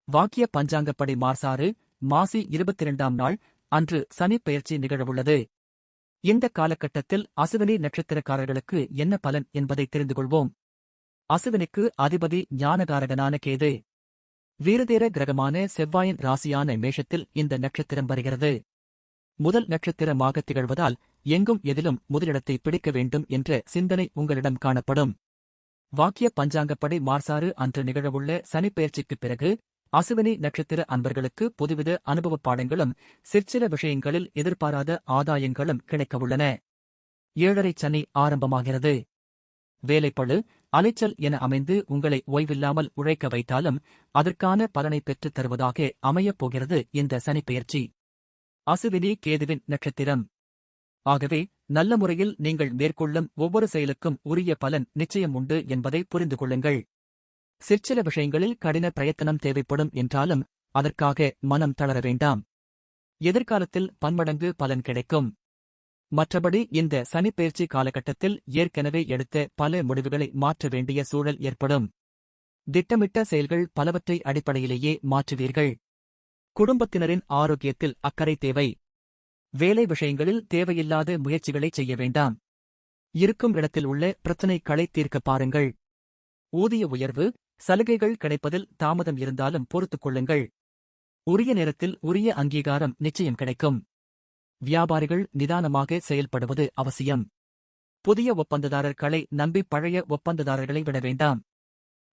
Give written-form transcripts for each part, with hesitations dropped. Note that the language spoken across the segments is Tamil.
வாக்கிய பஞ்சாங்கப்படி மார்சாறு மாசி 22ஆம் நாள் அன்று சனி பெயர்ச்சி நிகழவுள்ளது. இந்த காலகட்டத்தில் அசுவினி நட்சத்திரக்காரர்களுக்கு என்ன பலன் என்பதை தெரிந்து கொள்வோம். அசுவினிக்கு அதிபதி ஞானகாரகனான கேது. வீரதேர கிரகமான செவ்வாயின் ராசியான மேஷத்தில் இந்த நட்சத்திரம் வருகிறது. முதல் நட்சத்திரமாக திகழ்வதால் எங்கும் எதிலும் முதலிடத்தை பிடிக்க வேண்டும் என்ற சிந்தனை உங்களிடம் காணப்படும். வாக்கிய பஞ்சாங்கப்படி மார்சாறு அன்று நிகழவுள்ள சனிப்பெயர்ச்சிக்குப் பிறகு அசுவினி நட்சத்திர அன்பர்களுக்கு புதுவித அனுபவப் பாடங்களும் சிற்சில விஷயங்களில் எதிர்பாராத ஆதாயங்களும் கிடைக்கவுள்ளன. 7.5 சனி ஆரம்பமாகிறது. வேலைப்பளு, அலைச்சல் என அமைந்து உங்களை ஓய்வில்லாமல் உழைக்க வைத்தாலும் அதற்கான பலனை பெற்றுத் தருவதாக அமையப் போகிறது இந்த சனிப்பெயர்ச்சி. அசுவினி கேதுவின் நட்சத்திரம். ஆகவே நல்ல முறையில் நீங்கள் மேற்கொள்ளும் ஒவ்வொரு செயலுக்கும் உரிய பலன் நிச்சயம் உண்டு என்பதை புரிந்து கொள்ளுங்கள். சிற்சில விஷயங்களில் கடின பிரயத்தனம் தேவைப்படும் என்றாலும் அதற்காக மனம் தளர வேண்டாம். எதிர்காலத்தில் பன்மடங்கு பலன் கிடைக்கும். மற்றபடி இந்த சனிப்பெயர்ச்சி காலகட்டத்தில் ஏற்கனவே எடுத்த பல முடிவுகளை மாற்ற வேண்டிய சூழல் ஏற்படும். திட்டமிட்ட செயல்கள் பலவற்றை அடிப்படையிலேயே மாற்றுவீர்கள். குடும்பத்தினரின் ஆரோக்கியத்தில் அக்கறை தேவை. வேலை விஷயங்களில் தேவையில்லாத முயற்சிகளை செய்ய வேண்டாம். இருக்கும் இடத்தில் உள்ள பிரச்சினைகளை தீர்க்க பாருங்கள். ஊதிய உயர்வு, சலுகைகள் கிடைப்பதில் தாமதம் இருந்தாலும் பொறுத்துக் கொள்ளுங்கள். உரிய நேரத்தில் உரிய அங்கீகாரம் நிச்சயம் கிடைக்கும். வியாபாரிகள் நிதானமாக செயல்படுவது அவசியம். புதிய ஒப்பந்ததாரர்களை நம்பி பழைய ஒப்பந்ததாரர்களை விட வேண்டாம்.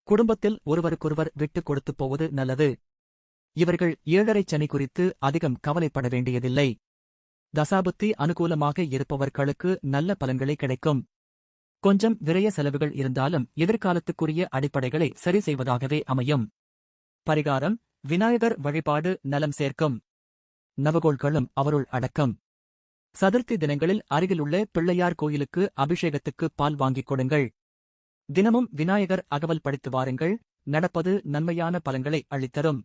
குடும்பத்தில் ஒருவருக்கொருவர் விட்டுக் கொடுத்துப் போவது நல்லது. இவர்கள் 7.5 சனி குறித்து அதிகம் கவலைப்பட வேண்டியதில்லை. தசாபுத்தி அனுகூலமாக இருப்பவர்களுக்கு நல்ல பலன்களே கிடைக்கும். கொஞ்சம் விரய செலவுகள் இருந்தாலும் எதிர்காலத்துக்குரிய அடிப்படைகளை சரி செய்வதாகவே அமையும். பரிகாரம்: விநாயகர் வழிபாடு நலம் சேர்க்கும். நவகோள்களும் அவருள் அடக்கம். சதுர்த்தி தினங்களில் அருகிலுள்ள பிள்ளையார் கோயிலுக்கு அபிஷேகத்துக்கு பால் வாங்கிக் கொடுங்கள். தினமும் விநாயகர் அகவல் படித்து வாருங்கள். நடப்பது நன்மையான பலன்களை அளித்தரும்.